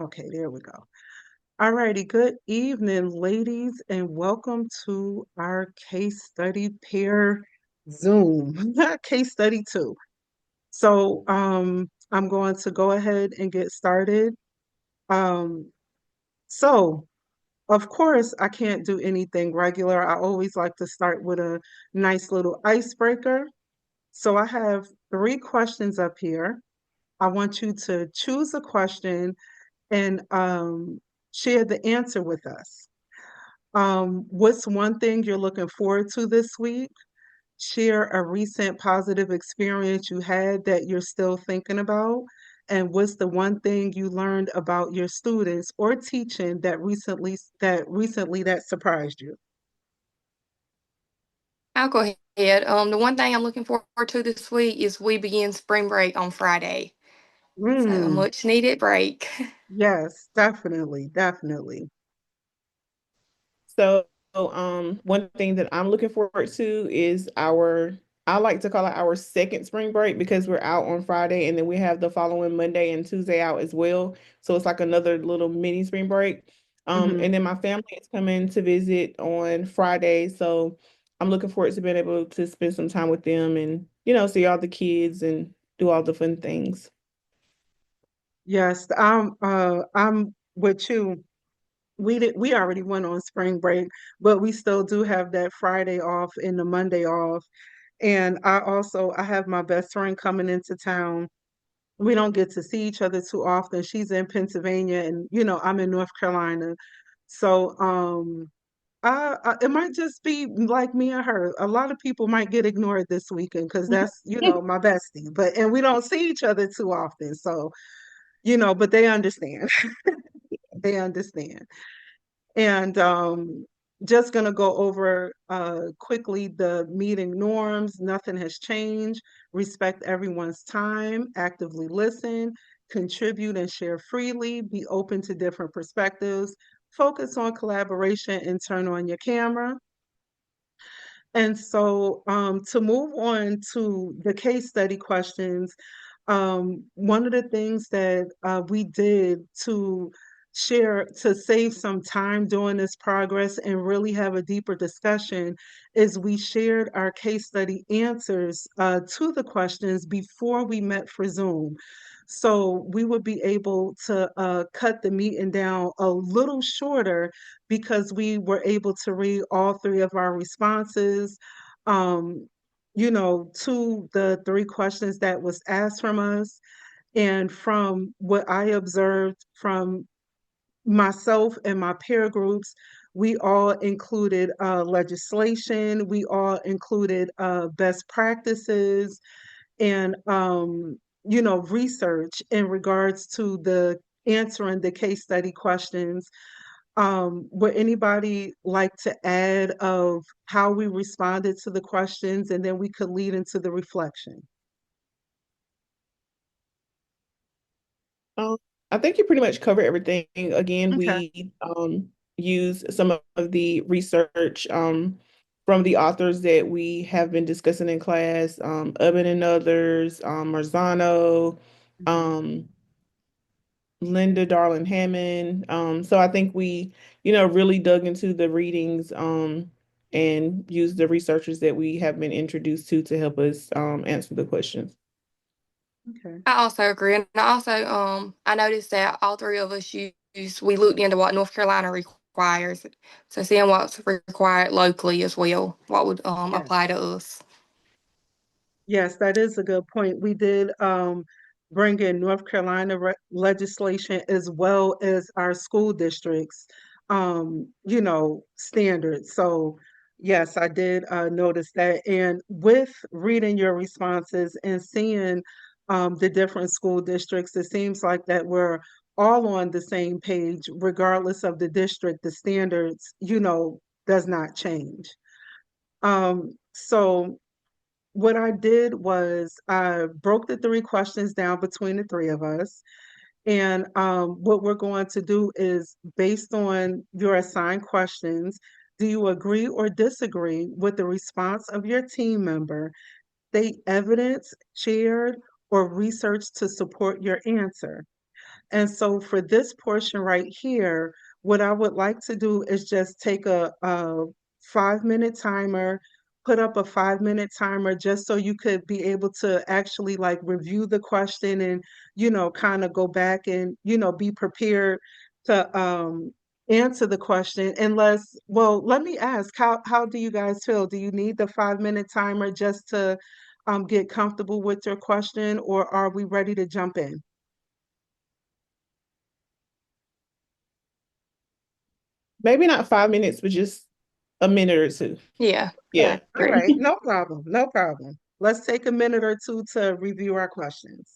Okay, there we go. All righty, good evening, ladies, and welcome to our case study pair Zoom, case study two. I'm going to go ahead and get started. Um, so, of course, I can't do anything regular. I always like to start with a nice little icebreaker. So, I have three questions up here. I want you to choose a question and share the answer with us. What's one thing you're looking forward to this week? Share a recent positive experience you had that you're still thinking about. And what's the one thing you learned about your students or teaching that recently that surprised you? I'll go ahead. The one thing I'm looking forward to this week is we begin spring break on Friday. So a Mm, much needed break. yes, definitely, definitely. So, one thing that I'm looking forward to is I like to call it our second spring break because we're out on Friday and then we have the following Monday and Tuesday out as well. So it's like another little mini spring break. Hmm. And then my family is coming to visit on Friday. So I'm looking forward to being able to spend some time with them and, see all the kids and do all the fun things. Yes, I'm with you. We already went on spring break, but we still do have that Friday off and the Monday off. And I have my best friend coming into town. We don't get to see each other too often. She's in Pennsylvania and I'm in North Carolina. So it might just be like me and her. A lot of people might get ignored this weekend because that's, my bestie. And we don't see each other too often. So, but they understand. They understand. And just going to go over quickly the meeting norms. Nothing has changed. Respect everyone's time, actively listen, contribute and share freely, be open to different perspectives, focus on collaboration, and turn on your camera. And so to move on to the case study questions, one of the things that we did to save some time during this progress and really have a deeper discussion is we shared our case study answers to the questions before we met for Zoom. So we would be able to cut the meeting down a little shorter because we were able to read all three of our responses, um, to the three questions that was asked from us. And from what I observed from myself and my peer groups, we all included legislation, we all included best practices, and research in regards to the answering the case study questions. Would anybody like to add of how we responded to the questions, and then we could lead into the reflection? Um, I think you pretty much covered everything. Again, Okay. we use some of the research from the authors that we have been discussing in class, Ubben and others, Marzano, Mhm. um, Linda Darling Hammond. So I think we, really dug into the readings and used the researchers that we have been introduced to help us answer the questions. Okay. I also agree. And I also I noticed that all three of us we looked into what North Carolina requires. So seeing what's required locally as well, what would apply Yes. to us. Yes, that is a good point. We did bring in North Carolina legislation as well as our school districts, standards. So, yes, I did notice that. And with reading your responses and seeing the different school districts, it seems like that we're all on the same page, regardless of the district, the standards, does not change. So what I did was I broke the three questions down between the three of us. And what we're going to do is based on your assigned questions, do you agree or disagree with the response of your team member? State evidence shared or research to support your answer. And so for this portion right here, what I would like to do is just take a 5 minute timer, put up a 5 minute timer just so you could be able to actually like review the question and, kind of go back and, be prepared to answer the question. Unless, well, let me ask, how do you guys feel? Do you need the 5 minute timer just to get comfortable with your question, or are we ready to jump in? Maybe not 5 minutes, but just a minute or two. Yeah, Yeah. I All agree. right, no problem, no problem. Let's take a minute or two to review our questions.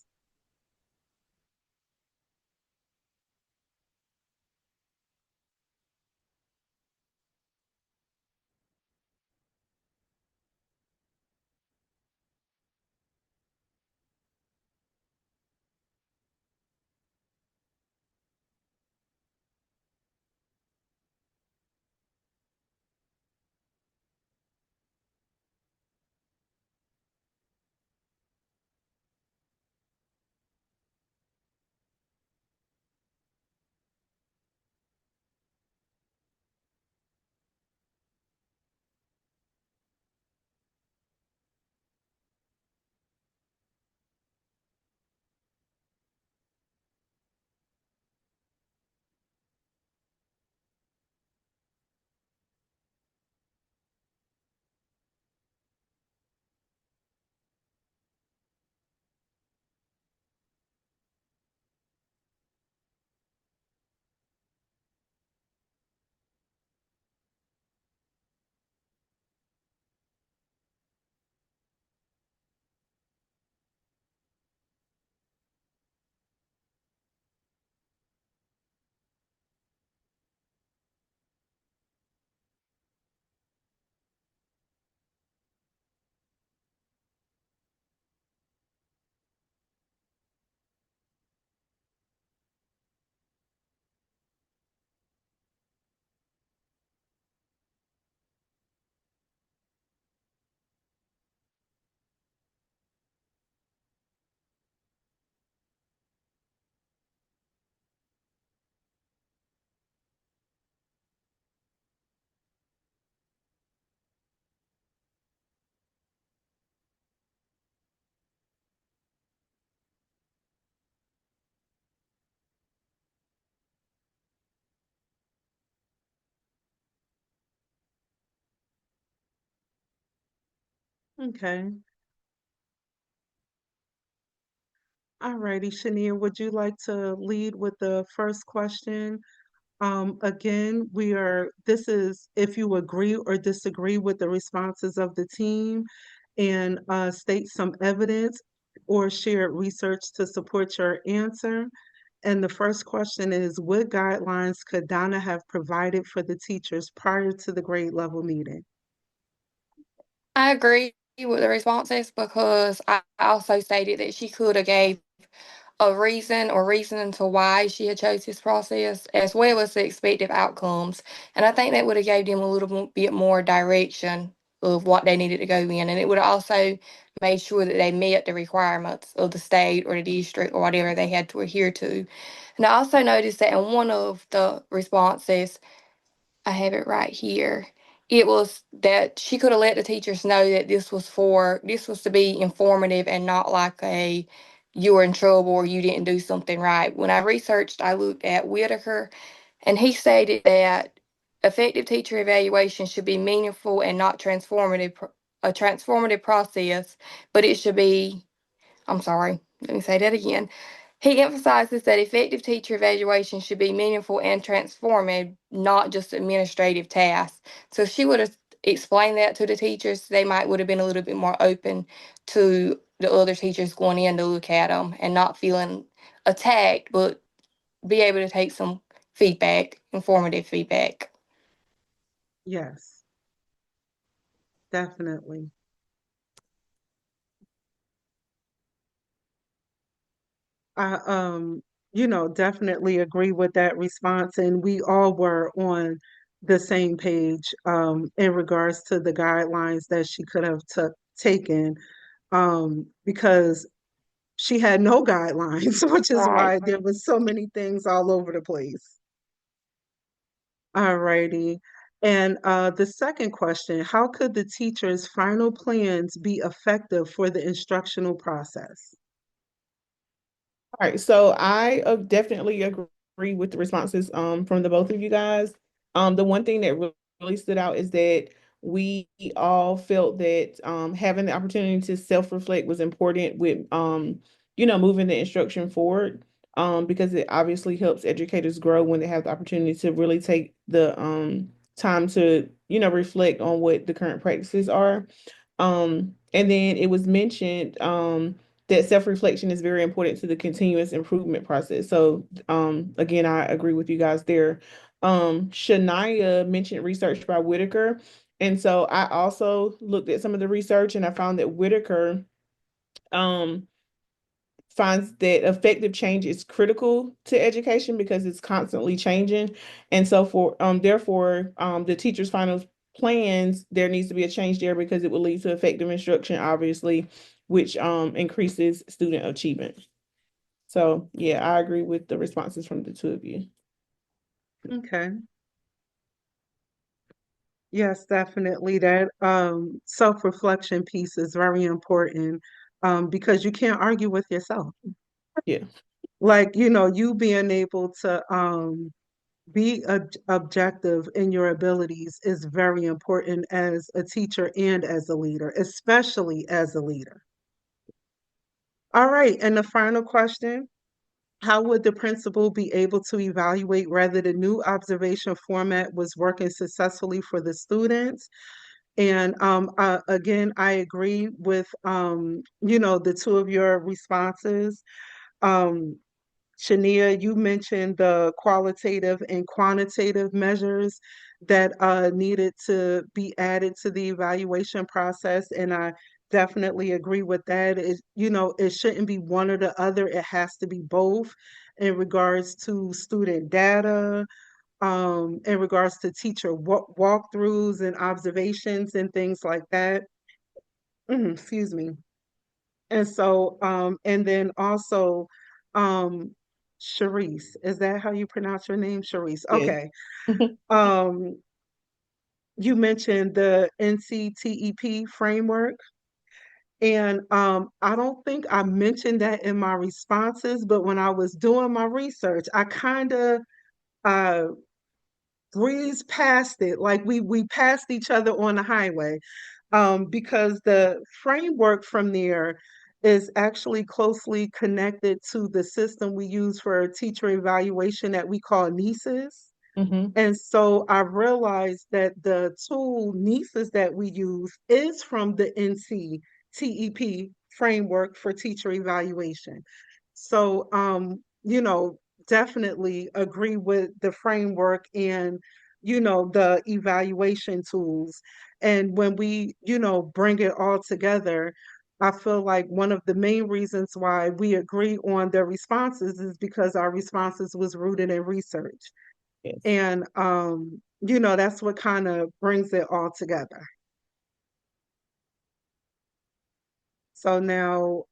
Okay. All righty, Shania, would you like to lead with the first question? Again, this is if you agree or disagree with the responses of the team, and state some evidence or share research to support your answer. And the first question is, what guidelines could Donna have provided for the teachers prior to the grade level meeting? I agree with the responses because I also stated that she could have gave a reason or reason to why she had chose this process as well as the expected outcomes. And I think that would have gave them a little bit more direction of what they needed to go in. And it would have also made sure that they met the requirements of the state or the district or whatever they had to adhere to. And I also noticed that in one of the responses, I have it right here. It was that she could have let the teachers know that this was to be informative and not like a you were in trouble or you didn't do something right. When I researched, I looked at Whitaker, and he stated that effective teacher evaluation should be meaningful and not a transformative process, but it should be, I'm sorry, let me say that again. He emphasizes that effective teacher evaluation should be meaningful and transformative, not just administrative tasks. So if she would have explained that to the teachers, they might would have been a little bit more open to the other teachers going in to look at them and not feeling attacked, but be able to take some feedback, informative feedback. Yes, definitely. I definitely agree with that response, and we all were on the same page in regards to the guidelines that she could have taken, because she had no guidelines, which is Right. why there was so many things all over the place. All righty. And the second question, how could the teacher's final plans be effective for the instructional process? All right, so I definitely agree with the responses from the both of you guys. The one thing that really stood out is that we all felt that having the opportunity to self-reflect was important with moving the instruction forward, because it obviously helps educators grow when they have the opportunity to really take the time to reflect on what the current practices are. And then it was mentioned that self-reflection is very important to the continuous improvement process. So again, I agree with you guys there. Shania mentioned research by Whitaker. And so I also looked at some of the research and I found that Whitaker um, finds that effective change is critical to education because it's constantly changing. And so therefore, the teacher's final plans, there needs to be a change there because it will lead to effective instruction, obviously, which increases student achievement. So yeah, I agree with the responses from the two of you. Okay. Yes, definitely. That self-reflection piece is very important because you can't argue with yourself. Yeah. Like, you being able to be objective in your abilities is very important as a teacher and as a leader, especially as a leader. All right, and the final question, how would the principal be able to evaluate whether the new observation format was working successfully for the students? And again, I agree with the two of your responses. Um, Shania, you mentioned the qualitative and quantitative measures that needed to be added to the evaluation process, and I definitely agree with that. It shouldn't be one or the other. It has to be both in regards to student data, in regards to teacher walkthroughs and observations and things like that. Excuse me. And so, and then also, um, Sharice, is that how you pronounce your name? Sharice. Yes. Okay. Um, you mentioned the NCTEP framework, and I don't think I mentioned that in my responses, but when I was doing my research, I kind of uh breezed past it, like we passed each other on the highway, because the framework from there is actually closely connected to the system we use for teacher evaluation that we call NESES. Hmm. And so I realized that the tool NESES that we use is from the NCTEP framework for teacher evaluation. So, definitely agree with the framework and, the evaluation tools. And when we, bring it all together, I feel like one of the main reasons why we agree on the responses is because our responses was rooted in research. Yes. And, that's what kind of brings it all together. So now,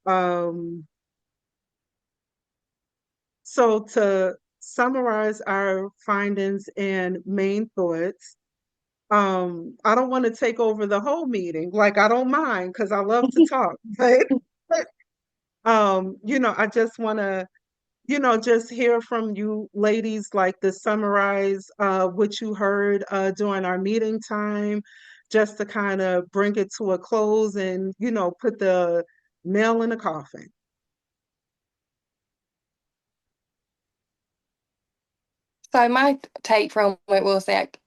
so to summarize our findings and main thoughts, I don't want to take over the whole meeting. Like I don't mind because I love to talk, but I just want to, just hear from you ladies, like to summarize what you heard during our meeting time, just to kind of bring it to a close and, put the nail in the coffin. So my take from it was that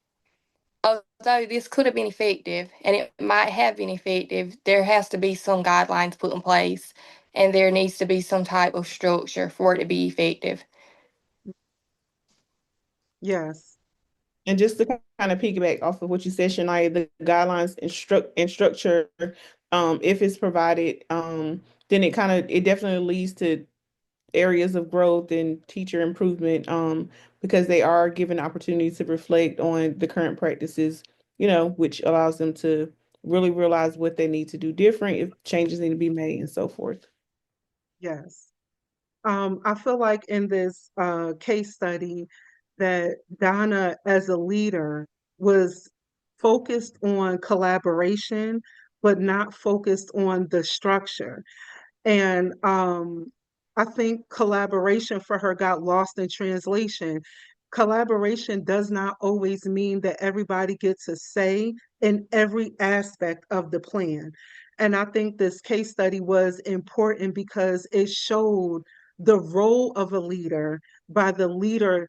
although this could have been effective and it might have been effective, there has to be some guidelines put in place and there needs to be some type of structure for it to be effective. Yes. And just to kind of piggyback off of what you said, Shania, the guidelines and structure, if it's provided, then it definitely leads to areas of growth and teacher improvement, because they are given opportunities to reflect on the current practices, which allows them to really realize what they need to do different, if changes need to be made, and so forth. Yes. I feel like in this case study that Donna, as a leader, was focused on collaboration, but not focused on the structure. And I think collaboration for her got lost in translation. Collaboration does not always mean that everybody gets a say in every aspect of the plan. And I think this case study was important because it showed the role of a leader by the leader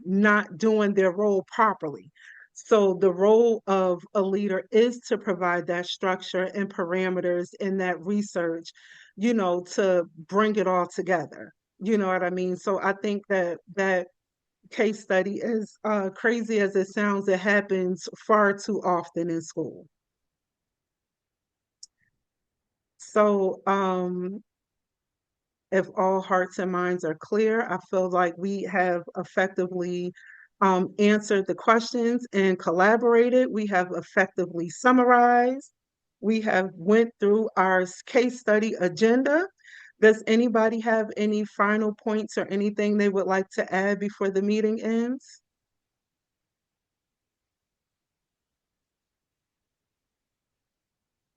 not doing their role properly. So the role of a leader is to provide that structure and parameters and that research, to bring it all together. You know what I mean? So I think that that case study, as crazy as it sounds, it happens far too often in school. So if all hearts and minds are clear, I feel like we have effectively answered the questions and collaborated. We have effectively summarized. We have went through our case study agenda. Does anybody have any final points or anything they would like to add before the meeting ends?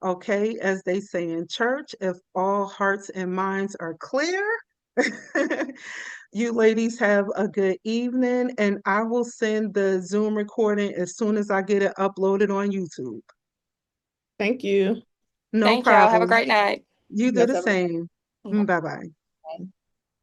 Okay, as they say in church, if all hearts and minds are clear, you ladies have a good evening, and I will send the Zoom recording as soon as I get it uploaded on YouTube. Thank you. No Thank y'all. Have a problem. great night. You do Yes, the have a same. Bye. Bye bye.